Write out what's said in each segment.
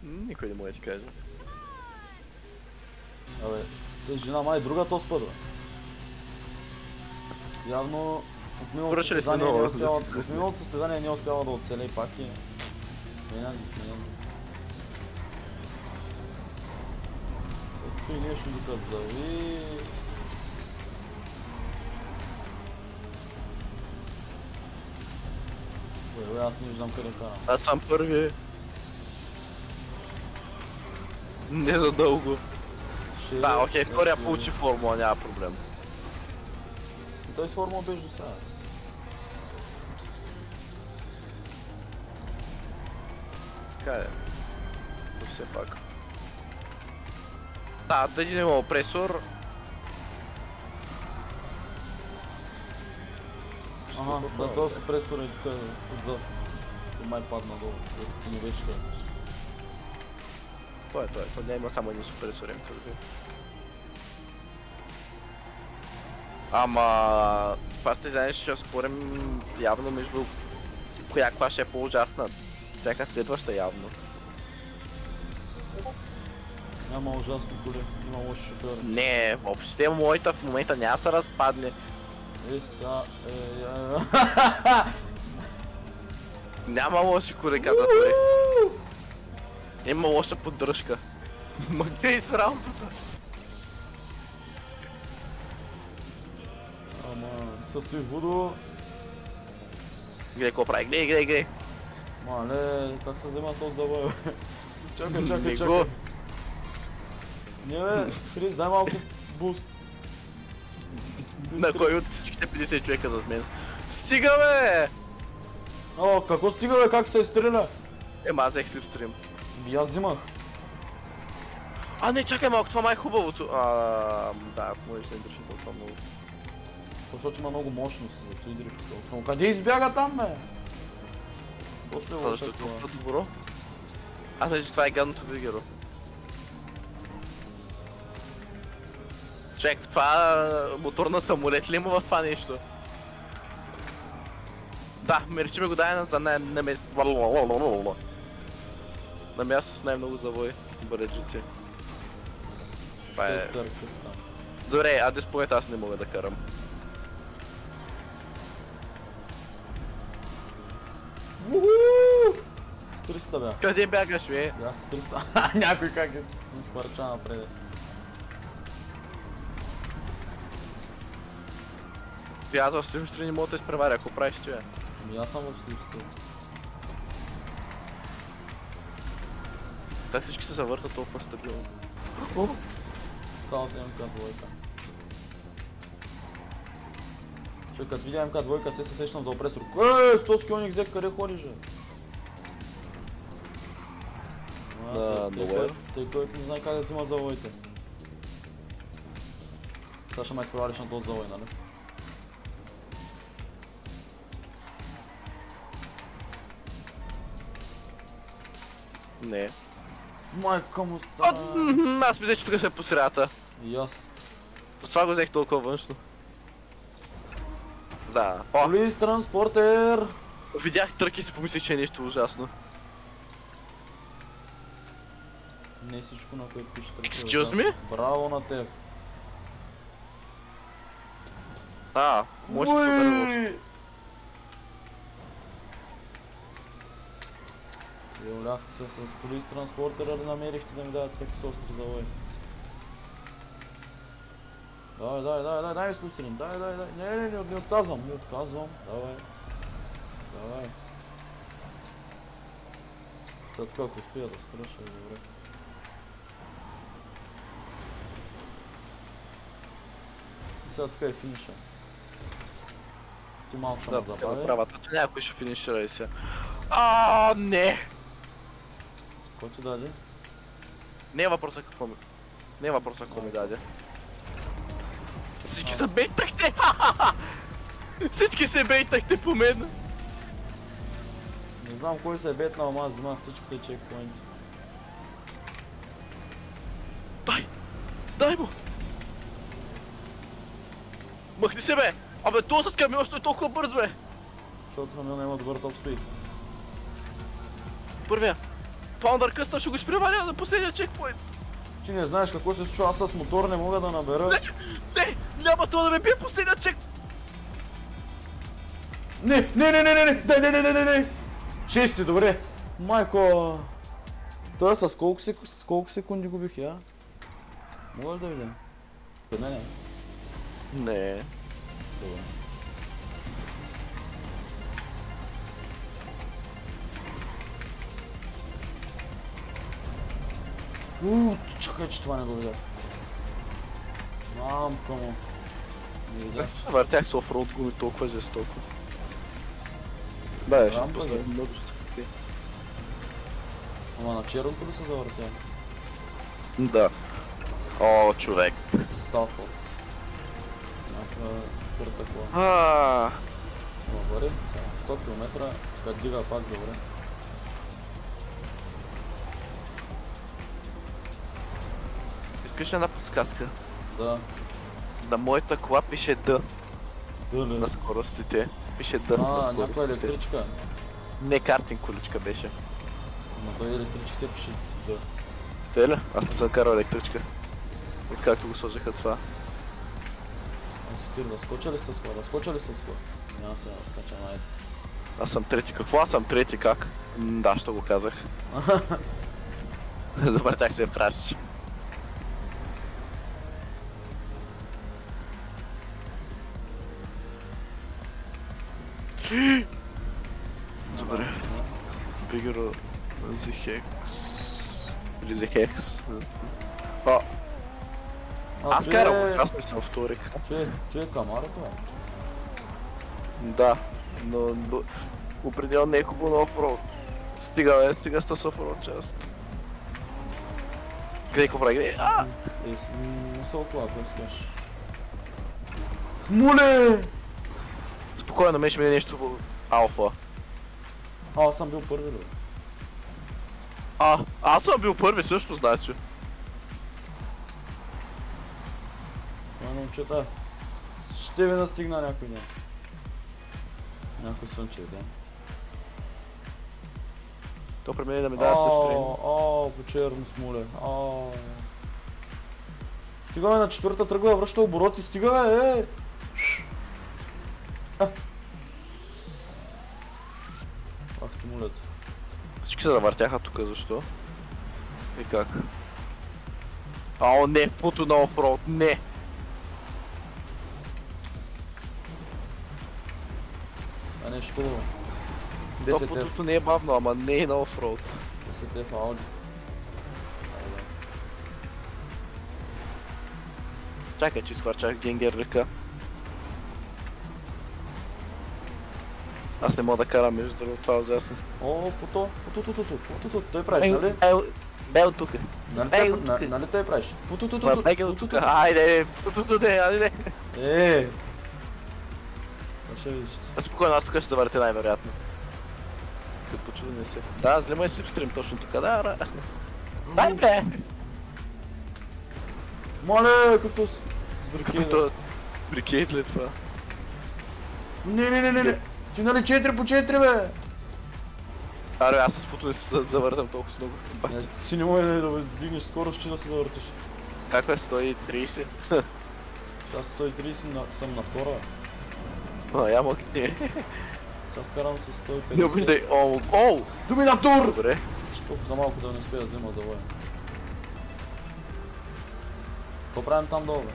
Никой не може да ти каже. Абе, те жена май друга то спъдва. Явно от миналото състезание не успява да оцелей пак и... Сменя ги. Ето и нещо докато зави... Аз не виждам къде карам. Аз съм първи. Не за дълго. Да, окей, втория получи формула, няма проблем. И той с формула беше до сега. Така е. Но все пак. Да, да един има опресор. Ага, да, този опресор е тук отзад. Май падна долу, не беше това. Той няма само един супресорен кърви. Ама... Това сте знаеш, ще спорим явно между коя класа е по-ужасна. Тяка следваща явно. Няма ужасно коле, има лош шофьор. Не, въобще моята в момента няма се разпадне. Няма лоши коли, каза той. Има лоша поддръжка. Ма где е срамотата? Ама, състои Вудо. Гледай какво прави, гледай. Мале, как се взема този завой? Чакай. Не бе, Крис, дай малко буст. На кой от всичките 50 човека зад мен? Стига бе! О, какво стига бе, как се изстреля? Ема аз взех слипстрим. И аз взимах. А не, чакай малко, това май е хубавото. Да, можеш да не държи толкова много. Защото има много мощност, зато и дрифт толкова. Къде избяга там бе? После Това защо е толкова добро? Аз мисля, че това е гадното вигеро. Човек, това мотор на самолет ли има в това нещо? Да, мерчиме го дай за на място. На място с най-много завой. Бъреджите. Това е... Добре, а диспоет аз не мога да карам. Уху! 300 бях. Къде бягаш, бе? Бях с 300. Някой как е изхвърча напред. Аз в Симстри не мога да изпреваря, ако правиш това. И аз съм в Симстри. Как всички се завъртат толкова стабилно? Скалата МК2. Човек, като видя МК2, се сещам за опресор. С този кионик взех, къде ходиш, бе? Тъй който не знае как да взима завоите. Сега ще ме изпревариш на този завой, нали? Не. Майка му стана. Аз ми взе, че тук се е по средата. И аз. Затова го взех толкова външно. Да. Полис транспортер! Видях трък и си помислих, че е нещо ужасно. Не всичко, на което пише трък. Excuse me? Браво на теб. Може да се удари. Уляхте се с полис транспортера да намерихте да ми дадат такива с остри завои. Дай ми слуштрим, дай. Не отказвам, давай. Сега така, ако успия да спреш, е добре. И сега така е финиша. Ти малко ще ме забави. Да, някой ще финишира и сега. Не! Кой ти даде? Не е въпроса какво ми даде. Всички се бейтахте! Всички се бейтахте по мен! Не знам кой се е бетнал, ама аз взимах всичките чекпоинти. Дай му! Махни се бе! Абе, този с камион ще е толкова бърз бе! Защото камиона има добър топ спид. Първия! Паундър къстъм ще го изпреваря на последния чекпоинт. Ти не знаеш какво се случва, аз с мотор не мога да набера. Не, няма това да ме бие последния чек. Не, дай. 6, добре. Майко. Той с колко секунди губих я? Мога да видя? Не. Не. Добре. Чакай, че това не го видях. Мамка му. Не видях. Как се въртях с офроуд гуми толкова жестоко? Да, ще пусна много жестоко. Ама на черното ли се завъртя? Да. О, човек. Сталфо. Някаква твърда кола. Добре, 100 км, като дига пак добре. Искаш една подсказка? Да. На моята кола пише Д. Д ли? На скоростите. Пише Д на скоростите. Някаква електричка. Не, картинг количка беше. На той електричките пише Д. Те ли? Аз не съм карал електричка. Откакто го сложиха това. Да скоча ли сте с кола? Няма се да скача, майде. Аз съм трети. Какво аз съм трети? Как? Да, що го казах. Завъртях се в кращ. Добре. Фигуро Зихекс. Или Зихекс. Аз карам участно и съм вторик. Че е камара това? Да, но определено не е хубаво на оффроуд. Стига с този оффроуд част. Къде какво прави? Не са около, ако искаш. Смуле! Спокойно, ме ще мине нещо по алфа. Аз съм бил първи, бе. Аз съм бил първи също, значи. Момчета, ще ви настигна някой ден. Някой слънчев ден. То при мен да ми дава слепстрин. По-черно смуле. Стига бе на четвърта тръгва, връща обороти, стига бе, Ах ти мулет. Всички се завъртяха тук, защо? И как? Не, фото на оффроуд, не! Нещо хубаво. То фотото не е бавно, ама не е на оффроуд. 10 в Ауди. Чакай, че изхвърчах генгер ръка. Аз не мога да карам между другото, това е ужасно. Фото, той правиш, нали? Бел тук. Нали той правиш? Фото. Айде, фото, айде. Ще видиш. Спокойно, аз тук ще се върте най-вероятно. Като почудне се. Да, злема си стрим точно тук, да. Дай бе! Мале, като с брикейт. Брикейт ли това? Не. Ти нали 4 по 4, бе? Аре, аз с фото не се завъртам толкова с много. Си не може да дигнеш скорост, че да се завъртиш. Как е 130? Аз 130 съм на втора. Я мога не. Аз карам с 150. Не обиждай, Доминатор! Добре. За малко да не успея да взема завоя. Какво правим там долу, бе?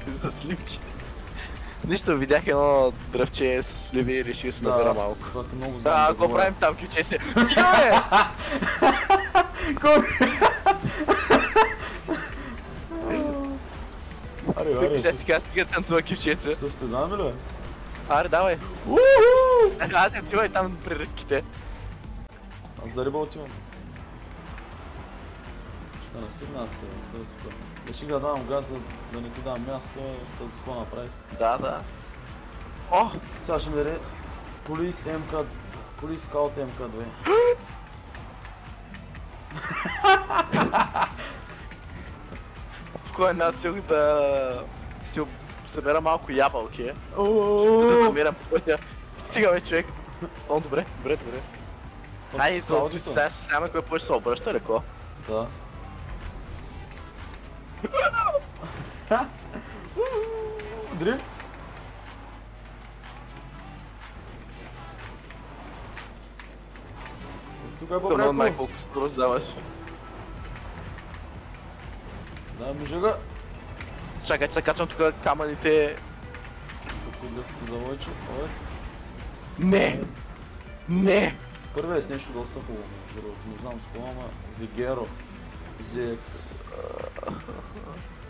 За сливки. Нищо, видях едно дръвче с сливи и реши да се набера малко. Какво правим там, кюче се? Стига, бе! Аре, сега ти каза, стига танцува кючеца. Състезаваме ли, бе? Аре, давай. Аз танцувай там при ръките. Аз за риба отивам. Ще настигна аз това, се разпър. Ще да давам газ, да не ти дам място, да какво направих. Да. Сега ще ми даде Police Scout MK2. В кой нас цел да си събера малко ябълки. Да намирам по пътя. Стига, бе, човек. Добре. Ай, то сега сряме кой повече се обръща, леко. Да. Дри? Тук е Това май по-пряко. колко скорост даваш. Дай ми жага. Чакай, че се качвам тук камъните. Тук е дъското завойче. Ой. Не! Не! Първия е с нещо доста хубаво, между другото. Не знам с кого, ама Vigero ZX.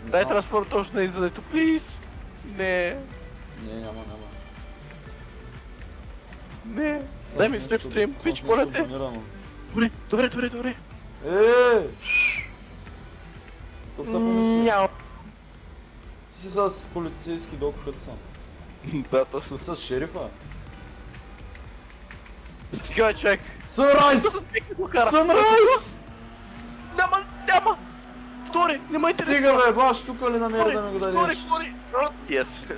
Дай транспорт точно и задето, плиз! Не! Не, няма. Не! Дай ми слепстрим, пич, моля те! Добре! Тук са помисли. Няма! Ти си с полицейски Док Хътсън. Да, точно. С шерифа. Стига, човек! Сънрайз! Сънрайз! Няма! Втори, не майте да Стига бе, баш тук ли намери да ми го дадеш? Втори! Yes!